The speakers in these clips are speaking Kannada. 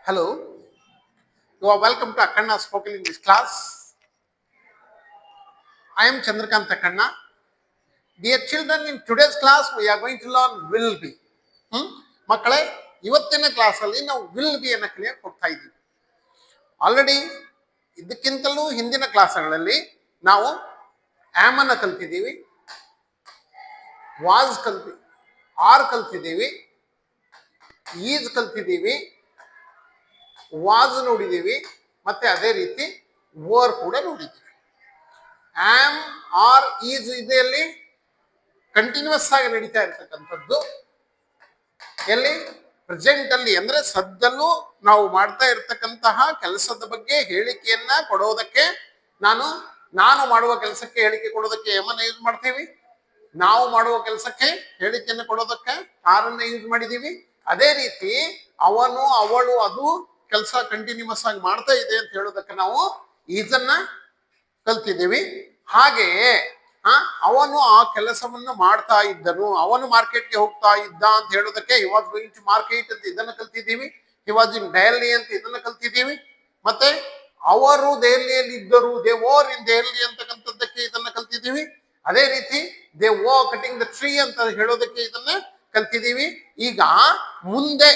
Hello, you are welcome to Akanna Spoken English class. I am Chandrakant Akanna. Dear children, in today's class we are going to learn will be. ಮಕ್ಕಳೇ ಇವತ್ತಿನ ಕ್ಲಾಸಲ್ಲಿ ನಾವು ವಿಲ್ ಬಿ ಅನ್ನ ಕಲಿಯಕ್ಕೆ ಹೋಗ್ತಾ ಇದ್ದೀವಿ. ಆಲ್ರೆಡಿ ಇದಕ್ಕಿಂತಲೂ ಹಿಂದಿನ ಕ್ಲಾಸ್ಗಳಲ್ಲಿ ನಾವು ಆಮ್ ಅನ್ನ ಕಲ್ತಿದ್ದೀವಿ, ವಾಸ್ ಕಲ್ತಿದ್ದೀವಿ, ಆರ್ ಕಲ್ತಿದ್ದೀವಿ, ಈಸ್ ಕಲ್ತಿದ್ದೀವಿ, ವಾಸ್ ನೋಡಿದ್ದೀವಿ, ಮತ್ತೆ ಅದೇ ರೀತಿ ವರ್ ಕೂಡ ನೋಡಿದ್ದೀವಿ. ಆಮ್ ಆರ್ ಈಸ್ ಇದೆಯಲ್ಲಿ ಕಂಟಿನ್ಯೂಸ್ ಆಗಿ ನಡೀತಾ ಇರ್ತಕ್ಕಂಥದ್ದು. ಎಲ್ಲಿ ಪ್ರೆಸೆಂಟ್ ಅಲ್ಲಿ ಅಂದ್ರೆ ಸದ್ದಲ್ಲೂ ನಾವು ಮಾಡ್ತಾ ಇರ್ತಕ್ಕಂತಹ ಕೆಲಸದ ಬಗ್ಗೆ ಹೇಳಿಕೆಯನ್ನ ಕೊಡೋದಕ್ಕೆ ನಾನು ಮಾಡುವ ಕೆಲಸಕ್ಕೆ ಹೇಳಿಕೆ ಕೊಡೋದಕ್ಕೆ ಏಮನ್ನ ಯೂಸ್ ಮಾಡ್ತೀವಿ. ನಾವು ಮಾಡುವ ಕೆಲಸಕ್ಕೆ ಹೇಳಿಕೆಯನ್ನು ಕೊಡೋದಕ್ಕೆ ಆರನ್ನ ಯೂಸ್ ಮಾಡಿದೀವಿ. ಅದೇ ರೀತಿ ಅವನು ಅವಳು ಅದು ಕೆಲಸ ಕಂಟಿನ್ಯೂಸ್ ಆಗಿ ಮಾಡ್ತಾ ಇದೆ ಅಂತ ಹೇಳೋದಕ್ಕೆ ನಾವು ಈಸನ್ನ ಕಲ್ತಿದ್ದೀವಿ. ಹಾಗೆಯೇ ಅವನು ಆ ಕೆಲಸವನ್ನು ಮಾಡ್ತಾ ಇದ್ದನು, ಅವನು ಮಾರ್ಕೆಟ್ಗೆ ಹೋಗ್ತಾ ಇದ್ದ ಅಂತ ಹೇಳೋದಕ್ಕೆ he was going to market ಅಂತ ಇದನ್ನ ಕಲ್ತಿದ್ದೀವಿ. ಹಿ ವಾಸ್ ಇನ್ ಡೆಲ್ಲಿ ಅಂತ ಇದನ್ನ ಕಲ್ತಿದ್ದೀವಿ. ಮತ್ತೆ ಅವರು ದೆಹಲಿಯಲ್ಲಿ ಇದ್ದರು, ದೇ ವೋರ್ ಇನ್ ದೆಹಲಿ ಅಂತಕ್ಕಂಥದ್ದಕ್ಕೆ ಇದನ್ನ ಕಲ್ತಿದ್ದೀವಿ. ಅದೇ ರೀತಿ they Woh cutting the tree ಅಂತ ಹೇಳೋದಕ್ಕೆ ಇದನ್ನ ಕಲ್ತಿದ್ದೀವಿ. ಈಗ ಮುಂದೆ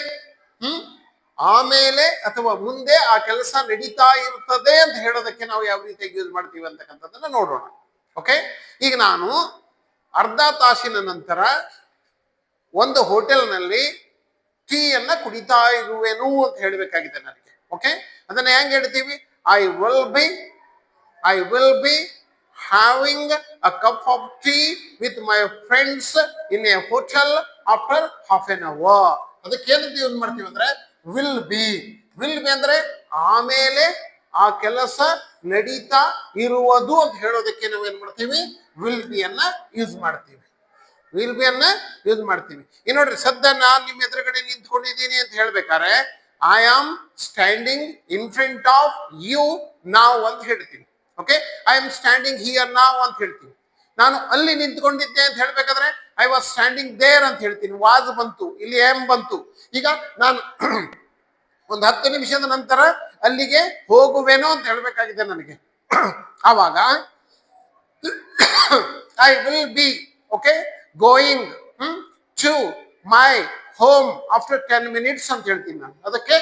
ಆಮೇಲೆ ಅಥವಾ ಮುಂದೆ ಆ ಕೆಲಸ ನಡೀತಾ ಇರ್ತದೆ ಅಂತ ಹೇಳೋದಕ್ಕೆ ನಾವು ಯಾವ ರೀತಿಯಾಗಿ ಯೂಸ್ ಮಾಡ್ತೀವಿ ಅಂತಕ್ಕಂಥದ್ದನ್ನ ನೋಡೋಣ. ಓಕೆ, ಈಗ ನಾನು ಅರ್ಧ ತಾಸಿನ ನಂತರ ಒಂದು ಹೋಟೆಲ್ನಲ್ಲಿ ಟೀಯನ್ನ ಕುಡಿತಾ ಇರುವೆನು ಅಂತ ಹೇಳಬೇಕಾಗಿದೆ ನನಗೆ. ಓಕೆ, ಅದನ್ನ ಹೆಂಗ್ ಹೇಳ್ತೀವಿ? I will be having a cup of tea with my friends in a hotel after half an hour. ಅದಕ್ಕೆ ಏನಂತ ಯೂಸ್ ಮಾಡ್ತೀವಿ ಅಂದ್ರೆ ವಿಲ್ ಬಿ ಅಂದ್ರೆ ಆಮೇಲೆ ಆ ಕೆಲಸ ನಡೀತಾ ಇರುವುದು ಅಂತ ಹೇಳೋದಕ್ಕೆ ನಾವು ಏನ್ ಮಾಡ್ತೀವಿ? ವಿಲ್ ಬಿ ಅನ್ನ ಯೂಸ್ ಮಾಡ್ತೀವಿ. ಈ ನೋಡ್ರಿ, ಸದ್ಯ ನಾನು ನಿಮ್ಮ ಎದುರುಗಡೆ ನಿಂತ್ಕೊಂಡಿದ್ದೀನಿ ಅಂತ ಹೇಳ್ಬೇಕಾದ್ರೆ I am standing in front of you now ಅಂತ ಹೇಳ್ತೀನಿ. Okay, I am standing here now ಅಂತ ಹೇಳ್ತೀನಿ. ನಾನು ಅಲ್ಲಿ ನಿಂತ್ಕೊಂಡಿದ್ದೆ ಅಂತ ಹೇಳ್ಬೇಕಾದ್ರೆ ಐ ವಾಸ್ ಸ್ಟ್ಯಾಂಡಿಂಗ್ ದೇರ್ ಅಂತ ಹೇಳ್ತೀನಿ. ವಾಸ್ ಬಂತು, ಇಲ್ಲಿ ಎಂ ಬಂತು. ಈಗ ನಾನು ಒಂದು 10 ನಿಮಿಷದ ನಂತರ ಅಲ್ಲಿಗೆ ಹೋಗುವೆನೋ ಅಂತ ಹೇಳ್ಬೇಕಾಗಿದೆ ನನಗೆ. ಆವಾಗ I will be going to my home after 10 minutes ಅಂತ ಹೇಳ್ತೀನಿ ನಾನು. ಅದಕ್ಕೆ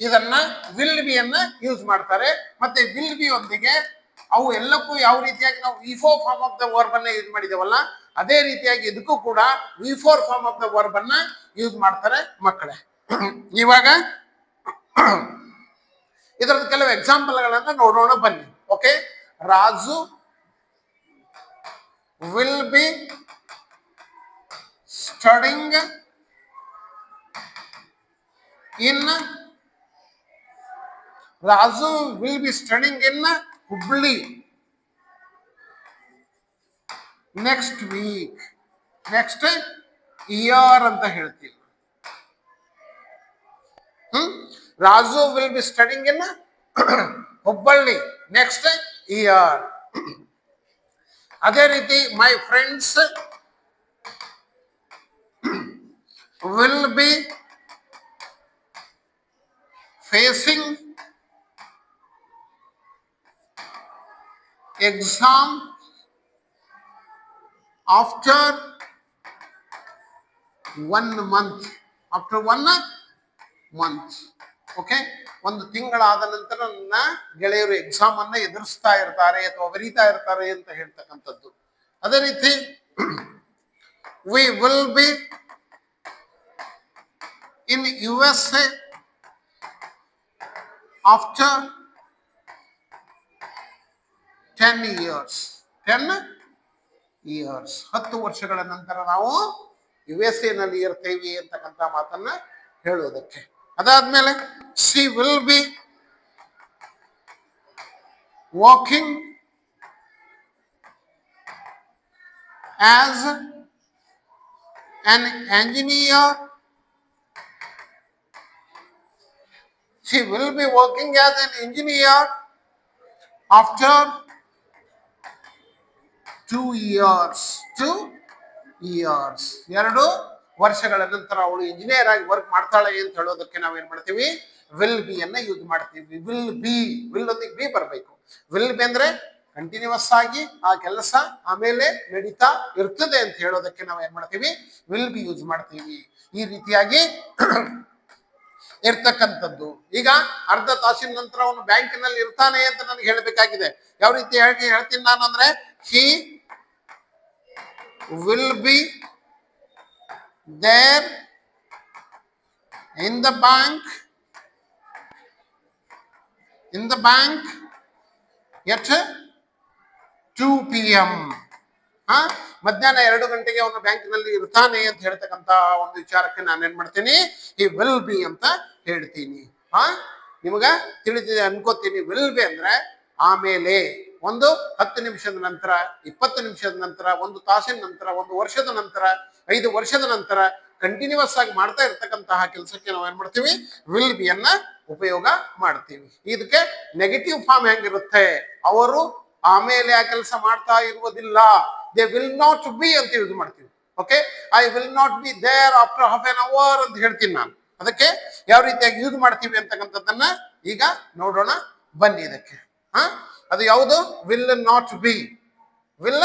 ಇದನ್ನ ವಿಲ್ ಬಿ ಅನ್ನ ಯೂಸ್ ಮಾಡ್ತಾರೆ. ಮತ್ತೆ ವಿಲ್ ಬಿ ಒಂದಿಗೆ ಅವು ಎಲ್ಲಕ್ಕೂ ಯಾವ ರೀತಿಯಾಗಿ ನಾವು V four form of the verb ಅನ್ನ ಯೂಸ್ ಮಾಡಿದೇವಲ್ಲ, ಅದೇ ರೀತಿಯಾಗಿ ಇದಕ್ಕೂ ಕೂಡ V four form of the verb ಅನ್ನ ಯೂಸ್ ಮಾಡ್ತಾರೆ ಮಕ್ಕಳೇ. ಇವಾಗ ಇದರದ ಕೆಲವು ಎಕ್ಸಾಂಪಲ್ಗಳನ್ನ ನೋಡೋಣ ಬನ್ನಿ. Okay, Raju will be studying in Hubli next week. Next year ಅಂತ ಹೇಳ್ತೀವಿ. Raju will be studying in Hubballi next year. ಅದೇ ರೀತಿ my friends will be facing exam after 1 month. Okay, ಒಂದು ತಿಂಗಳಾದ ನಂತರ ನನ್ನ ಗೆಳೆಯರು ಎಕ್ಸಾಮ್ ಅನ್ನ ಎದುರಿಸ್ತಾ ಇರ್ತಾರೆ ಅಥವಾ ಬರೀತಾ ಇರ್ತಾರೆ ಅಂತ ಹೇಳ್ತಕ್ಕಂಥದ್ದು. ಅದೇ ರೀತಿ we will be in USA after 10 years. 10 ವರ್ಷಗಳ ನಂತರ ನಾವು USA ನಲ್ಲಿ ಇರ್ತೇವೆ ಅಂತಕ್ಕಂಥ ಮಾತನ್ನ ಹೇಳೋದಕ್ಕೆ. ಅದಾದ್ಮೇಲೆ she will be working as an engineer. She will be working as an engineer after 2 years. 2 years. 2 ವರ್ಷಗಳ ನಂತರ ಅವಳು ಇಂಜಿನಿಯರ್ ಆಗಿ ವರ್ಕ್ ಮಾಡ್ತಾಳೆ ಅಂತ ಹೇಳೋದಕ್ಕೆ ನಾವೇನ್ ಮಾಡ್ತೀವಿ, ವಿಲ್ ಬಿ ಅನ್ನ ಯೂಸ್ ಮಾಡ್ತೀವಿ. ವಿಲ್ ಬಿ, ವಿಲ್ ಒಂದಿಗೆ ಬಿ ಬರಬೇಕು. ವಿಲ್ ಬಿ ಅಂದ್ರೆ ಕಂಟಿನ್ಯೂಸ್ ಆಗಿ ಆ ಕೆಲಸ ಆಮೇಲೆ ನಡೀತಾ ಇರ್ತದೆ ಅಂತ ಹೇಳೋದಕ್ಕೆ ನಾವು ಏನ್ ಮಾಡ್ತೀವಿ, ವಿಲ್ ಬಿ ಯೂಸ್ ಮಾಡ್ತೀವಿ. ಈ ರೀತಿಯಾಗಿ ಇರ್ತಕ್ಕಂಥದ್ದು. ಈಗ ಅರ್ಧ ತಾಸಿನ ನಂತರ ಅವನು ಬ್ಯಾಂಕಿನಲ್ಲಿ ಇರ್ತಾನೆ ಅಂತ ನನಗೆ ಹೇಳಬೇಕಾಗಿದೆ. ಯಾವ ರೀತಿ ಹೇಳ್ತೀನಿ ನಾನು ಅಂದ್ರೆ, he will be there in the bank at 2 PM. ಮಧ್ಯಾಹ್ನ 2 ಗಂಟೆಗೆ ಅವನು ಬ್ಯಾಂಕಿನಲ್ಲಿ ಇರ್ತಾನೆ ಅಂತ ಹೇಳ್ತಕ್ಕಂತ ಒಂದು ವಿಚಾರಕ್ಕೆ ನಾನು ಏನ್ ಮಾಡ್ತೀನಿ, ಈ ವಿಲ್ ಬಿ ಅಂತ ಹೇಳ್ತೀನಿ. ನಿಮಗ ತಿಳಿದಿದೆ ಅನ್ಕೋತೀನಿ. ವಿಲ್ ಬಿ ಅಂದ್ರೆ ಆಮೇಲೆ, ಒಂದು 10 ನಿಮಿಷದ ನಂತರ, 20 ನಿಮಿಷದ ನಂತರ, 1 ತಾಸಿನ ನಂತರ, 1 ವರ್ಷದ ನಂತರ, 5 ವರ್ಷದ ನಂತರ ಕಂಟಿನ್ಯೂಸ್ ಆಗಿ ಮಾಡ್ತಾ ಇರ್ತಕ್ಕಂತಹ ಕೆಲಸಕ್ಕೆ ನಾವು ಏನ್ ಮಾಡ್ತೀವಿ, ವಿಲ್ ಬಿ ಅನ್ನ ಉಪಯೋಗ ಮಾಡ್ತೀವಿ. ಇದಕ್ಕೆ ನೆಗೆಟಿವ್ ಫಾರ್ಮ್ ಹೆಂಗಿರುತ್ತೆ, ಅವರು ಆಮೇಲೆ ಆ ಕೆಲಸ ಮಾಡ್ತಾ ಇರುವುದಿಲ್ಲ, ದೇ ವಿಲ್ ನಾಟ್ ಬಿ ಅಂತ ಯೂಸ್ ಮಾಡ್ತೀವಿ. Okay, I will not be there after half an hour ಅಂತ ಹೇಳ್ತೀನಿ ನಾನು. ಅದಕ್ಕೆ ಯಾವ ರೀತಿಯಾಗಿ ಯೂಸ್ ಮಾಡ್ತೀವಿ ಅಂತಕ್ಕಂಥದ್ದನ್ನ ಈಗ ನೋಡೋಣ ಬನ್ನಿ. ಇದಕ್ಕೆ ಅದು ಯಾವುದು, will not be, will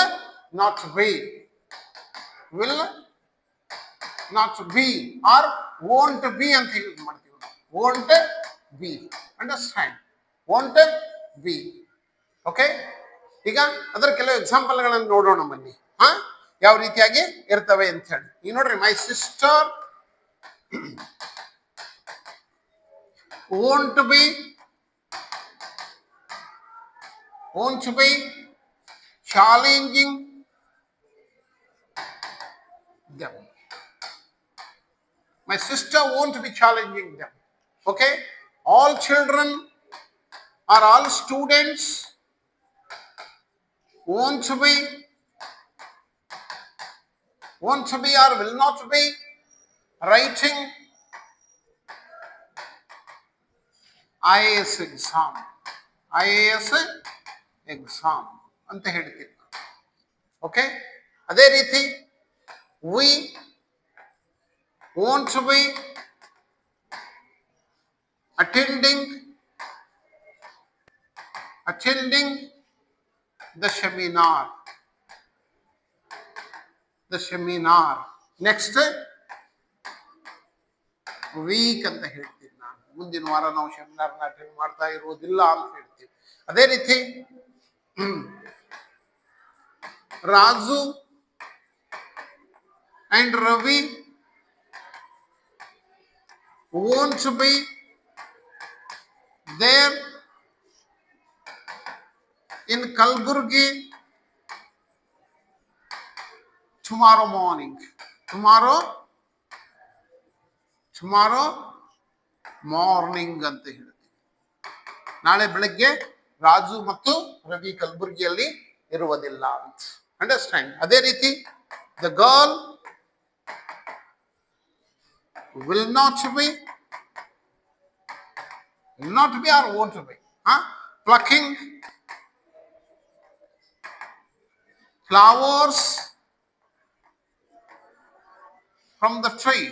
not be, will not be or won't be ಅಂತ ಯೂಸ್ ಮಾಡ್ತೀವಿ ನಾವು. Won't be, understand, won't be. Okay, ಈಗ ಅದರ ಕೆಲವು ಎಕ್ಸಾಂಪಲ್ಗಳನ್ನು ನೋಡೋಣ ಬನ್ನಿ, ಯಾವ ರೀತಿಯಾಗಿ ಇರ್ತವೆ ಅಂತ ಹೇಳಿ. ಈಗ ನೋಡ್ರಿ, my sister won't be challenging them. My sister won't be challenging them. Okay, all children or all students won't be or will not be writing IAS exam ಅಂತ ಹೇಳ್ತೀವಿ. ಓಕೆ, ಅದೇ ರೀತಿ we won't be attending the seminar. Next week ಅಂತ ಹೇಳ್ತೀವಿ ನಾನು. ಮುಂದಿನ ವಾರ ನಾವು ಸೆಮಿನಾರ್ ಅಟೆಂಡ್ ಮಾಡ್ತಾ ಇರೋದಿಲ್ಲ ಅಂತ ಹೇಳ್ತೀವಿ. ಅದೇ ರೀತಿ Raju and Ravi won't be there in Kalburgi tomorrow morning. Tomorrow morning ಅಂತ ಹೇಳ್ತೀವಿ. ನಾಳೆ ಬೆಳಗ್ಗೆ ರಾಜು ಮತ್ತು ರವಿ ಕಲಬುರ್ಗಿಯಲ್ಲಿ ಇರುವುದಿಲ್ಲ ಅಂತ. ಅಂಡರ್ಸ್ಟ್ಯಾಂಡ್. ಅದೇ ರೀತಿ the girl will not be or won't be plucking flowers from the tree,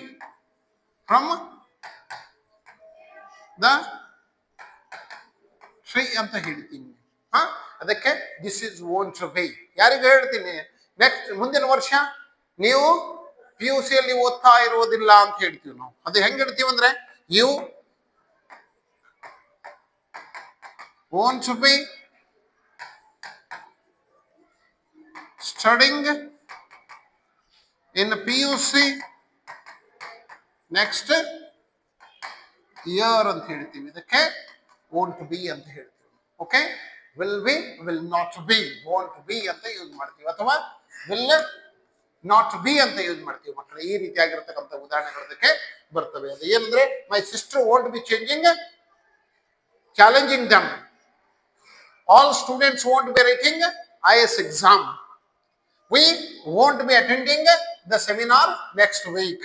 ಅಂತ ಹೇಳ್ತೀನಿ. ಅದಕ್ಕೆ ದಿಸ್ ಇಸ್ ವೋಂಟ್ ಬಿ. ಯಾರಿಗೂ ಹೇಳ್ತೀನಿ, ನೆಕ್ಸ್ಟ್ ಮುಂದಿನ ವರ್ಷ ನೀವು PUC ಅಲ್ಲಿ ಓದ್ತಾ ಇರೋದಿಲ್ಲ ಅಂತ ಹೇಳ್ತೀವಿ ನಾವು. ಅದು ಹೆಂಗ್ ಹೇಳ್ತೀವಿ ಅಂದ್ರೆ, you won't be studying in PUC next year ಅಂತ ಹೇಳ್ತೀವಿ. ಇದಕ್ಕೆ won't be ಅಂತ ಹೇಳ್ತೀವಿ. Okay, will be, will not be, won't be ಅಂತ ಯೂಸ್ ಮಾಡ್ತೀವಿ, ಅಥವಾ will not be ಅಂತ ಯೂಸ್ ಮಾಡ್ತೀವಿ ಮಕ್ಕಳು. ಈ ರೀತಿಯಾಗಿರ್ತಕ್ಕಂಥ ಉದಾಹರಣೆಗಳದಕ್ಕೆ ಬರ್ತವೆ. ಅದು ಏನಂದ್ರೆ, my sister won't be challenging them. All students won't be writing IAS exam. We won't be attending the seminar next week.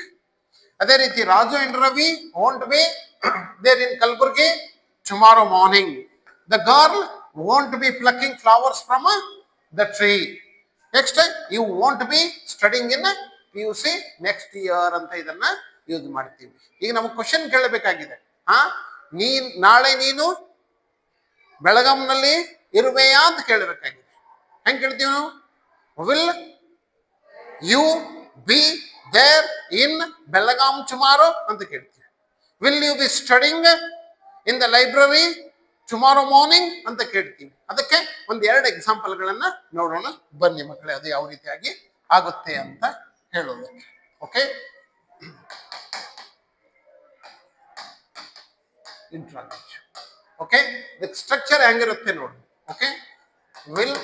ಅದೇ ರೀತಿ Raju and Ravi won't be there in Kalburgi tomorrow morning. The girl won't be plucking flowers from the tree. Next, you won't be studying in PUC next year ಅಂತ ಇದನ್ನ ಯೂಸ್ ಮಾಡ್ತೀವಿ. ಈಗ ನಮಗೆ ಕ್ವಶನ್ ಕೇಳಬೇಕಾಗಿದೆ, ನಾಳೆ ನೀನು ಬೆಳಗಾಂನಲ್ಲಿ ಇರುವೆಯಾ ಅಂತ ಕೇಳಬೇಕಾಗಿದೆ. ಹೆಂಗ್ ಕೇಳ್ತೀವಿ ನಾವು? Will you be there in Belgaum tomorrow ಅಂತ ಕೇಳ್ತೀವಿ. Will you be studying in the library tomorrow morning ಅಂತ ಕೇಳ್ತೀವಿ. ಅದಕ್ಕೆ ಒಂದ್ 2 ಎಕ್ಸಾಂಪಲ್ಗಳನ್ನ ನೋಡೋಣ ಬನ್ನಿ ಮಕ್ಕಳೇ, ಅದು ಯಾವ ರೀತಿಯಾಗಿ ಆಗುತ್ತೆ ಅಂತ ಹೇಳೋದಕ್ಕೆ. Okay, interrogation. ಓಕೆ, ಇದಕ್ಕೆ ಸ್ಟ್ರಕ್ಚರ್ ಹೆಂಗಿರುತ್ತೆ ನೋಡಿ. Okay, will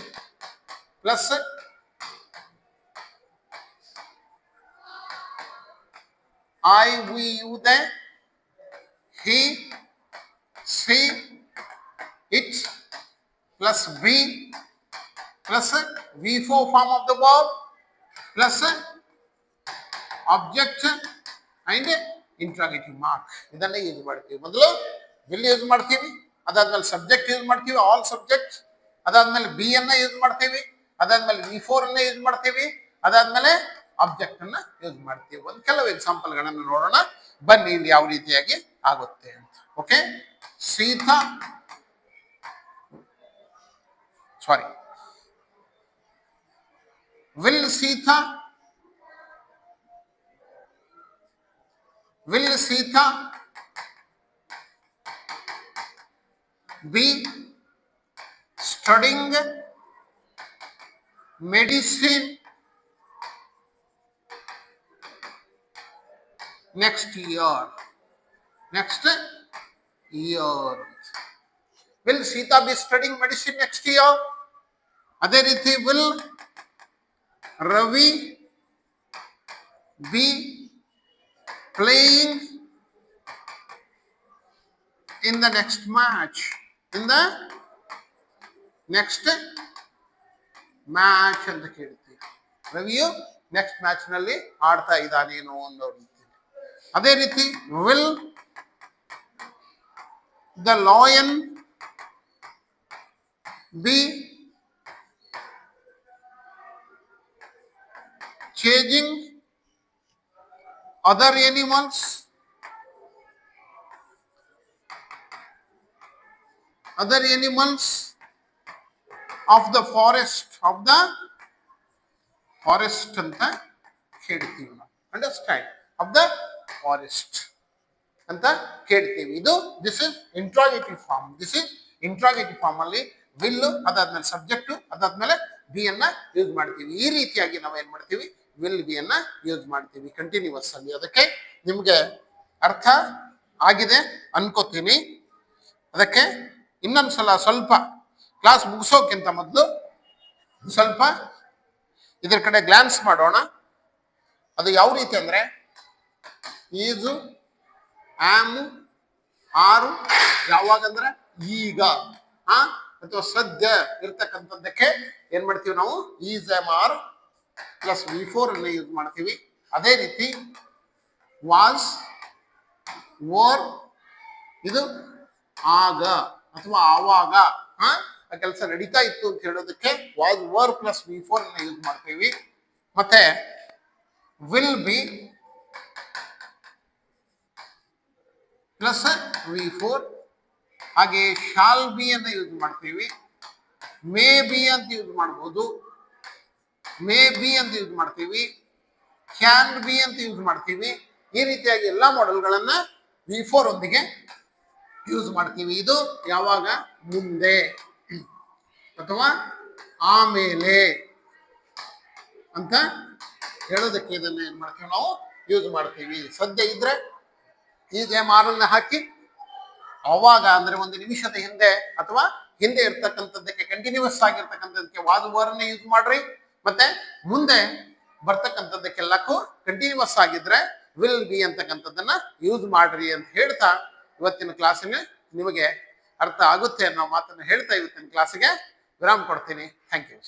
plus I, we, you, they, he, she, it, plus be, plus V4 form of the verb, plus object and interrogative mark. ಇದನ್ನ ಯೂಸ್ ಮಾಡ್ತೀವಿ. ಮೊದಲು will ಯೂಸ್ ಮಾಡ್ತೀವಿ, ಅದಾದ್ಮೇಲೆ ಸಬ್ಜೆಕ್ಟ್ ಯೂಸ್ ಮಾಡ್ತೀವಿ, ಆಲ್ ಸಬ್ಜೆಕ್ಟ್. ಅದಾದ್ಮೇಲೆ ಬಿ ಅನ್ನ ಯೂಸ್ ಮಾಡ್ತೀವಿ, ಅದಾದ್ಮೇಲೆ V4 ಅನ್ನ ಯೂಸ್ ಮಾಡ್ತೀವಿ, ಅದಾದ್ಮೇಲೆ ಆಬ್ಜೆಕ್ಟ್ ಅನ್ನ ಯೂಸ್ ಮಾಡ್ತೀವಿ. ಒಂದು ಕೆಲವು ಎಕ್ಸಾಂಪಲ್ ಗಳನ್ನು ನೋಡೋಣ ಬನ್ನಿ, ಇಲ್ಲಿ ಯಾವ ರೀತಿಯಾಗಿ ಆಗುತ್ತೆ ಅಂತ. Okay, Sita, sorry, will Sita, will Sita B studying medicine next year. Next year. Will Sita be studying medicine next year? ಅದೇ ರೀತಿ will Ravi be playing in the next match? In the next match ಅಂತ ಕೇಳ್ತೀವಿ. ರವಿಯು ನೆಕ್ಸ್ಟ್ ಮ್ಯಾಚ್ ನಲ್ಲಿ ಆಡ್ತಾ ಇದ್ದಾನೇನೋ ಅನ್ನೋ ರೀತಿ. ಅದೇ ರೀತಿ will the lion be chasing other animals of the forest ಅಂತ ಹೇಳ್ತೀವಿ ನಾವು. ಅಂಡರ್ಸ್ಟ್ಯಾಂಡ್? ಆಫ್ ದ ಫಾರೆಸ್ಟ್ ಅಂತ ಕೇಳ್ತೀವಿ. ಇದು this is interrogative form. This is interrogative form ಅಲ್ಲಿ ವಿಲ್, ಅದಾದ್ಮೇಲೆ ಸಬ್ಜೆಕ್ಟ್, ಅದಾದ್ಮೇಲೆ ಬಿ ಅನ್ನ ಯೂಸ್ ಮಾಡ್ತೀವಿ. ಈ ರೀತಿಯಾಗಿ ನಾವು ಏನ್ ಮಾಡ್ತೀವಿ? ವಿಲ್ ಬಿ ಅನ್ನ ಯೂಸ್ ಮಾಡ್ತೀವಿ ಕಂಟಿನ್ಯೂಸ್ ಆಗಿ. ಅದಕ್ಕೆ ನಿಮ್ಗೆ ಅರ್ಥ ಆಗಿದೆ ಅನ್ಕೋತೀನಿ. ಅದಕ್ಕೆ ಇನ್ನೊಂದ್ಸಲ ಸ್ವಲ್ಪ ಕ್ಲಾಸ್ ಮುಗಿಸೋಕ್ಕಿಂತ ಮೊದಲು ಸ್ವಲ್ಪ ಇದ್ರ ಕಡೆ ಗ್ಲಾನ್ಸ್ ಮಾಡೋಣ. ಅದು ಯಾವ ರೀತಿ ಅಂದ್ರೆ ಈಜು, ಆಮ್, ಆರು ಯಾವಾಗಂದ್ರೆ ಈಗ, ಅಥವಾ ಸದ್ಯ ಇರ್ತಕ್ಕಂಥದ್ದಕ್ಕೆ ಏನ್ ಮಾಡ್ತೀವಿ ನಾವು? Is, am, R plus V4 ಅನ್ನ ಯೂಸ್ ಮಾಡ್ತೀವಿ. ಅದೇ ರೀತಿ ವಾಸ್, ವರ್, ಇದು ಆಗ ಅಥವಾ ಆವಾಗ ಆ ಕೆಲಸ ನಡೀತಾ ಇತ್ತು ಅಂತ ಹೇಳೋದಕ್ಕೆ ವಾಸ್, ವರ್ ಪ್ಲಸ್ V4 ಅನ್ನ ಯೂಸ್ ಮಾಡ್ತೀವಿ. ಮತ್ತೆ ವಿಲ್ ಬಿ ಪ್ಲಸ್ V4, ಹಾಗೆ ಶಾಲ್ ಬಿ ಅಂತ ಯೂಸ್ ಮಾಡ್ತೀವಿ. ಮೇ ಬಿ ಅಂತ ಯೂಸ್ ಮಾಡ್ಬೋದು, ಮೇ ಬಿ ಅಂತ ಯೂಸ್ ಮಾಡ್ತೀವಿ, ಕ್ಯಾನ್ ಬಿ ಅಂತ ಯೂಸ್ ಮಾಡ್ತೀವಿ. ಈ ರೀತಿಯಾಗಿ ಎಲ್ಲಾ ಮಾಡೆಲ್ಗಳನ್ನ V4 ಒಂದಿಗೆ ಯೂಸ್ ಮಾಡ್ತೀವಿ. ಇದು ಯಾವಾಗ? ಮುಂದೆ ಅಥವಾ ಆಮೇಲೆ ಅಂತ ಹೇಳೋದಕ್ಕೆ ಇದನ್ನ ಏನ್ ಮಾಡ್ತೀವಿ ನಾವು? ಯೂಸ್ ಮಾಡ್ತೀವಿ. ಸದ್ಯ ಇದ್ರೆ ಈಗ ಮಾರನ್ನ ಹಾಕಿ ಅವಾಗ ಅಂದ್ರೆ ಒಂದು ನಿಮಿಷದ ಹಿಂದೆ ಅಥವಾ ಹಿಂದೆ ಇರ್ತಕ್ಕಂಥದ್ದಕ್ಕೆ ಕಂಟಿನ್ಯೂಸ್ ಆಗಿರ್ತಕ್ಕಂಥದಕ್ಕೆ ವಾಸ್, ವರನ್ನ ಯೂಸ್ ಮಾಡ್ರಿ. ಮತ್ತೆ ಮುಂದೆ ಬರ್ತಕ್ಕಂಥದ್ದಕ್ಕೆಲ್ಲಕ್ಕೂ ಕಂಟಿನ್ಯೂಸ್ ಆಗಿದ್ರೆ ವಿಲ್ ಬಿ ಅಂತಕ್ಕಂಥದ್ದನ್ನ ಯೂಸ್ ಮಾಡ್ರಿ ಅಂತ ಹೇಳ್ತಾ ಇವತ್ತಿನ ಕ್ಲಾಸಿನ ನಿಮಗೆ ಅರ್ಥ ಆಗುತ್ತೆ ಅನ್ನೋ ಮಾತನ್ನು ಹೇಳ್ತಾ ಇವತ್ತಿನ ಕ್ಲಾಸಿಗೆ ವಿರಾಮ ಕೊಡ್ತೀನಿ. Thank you.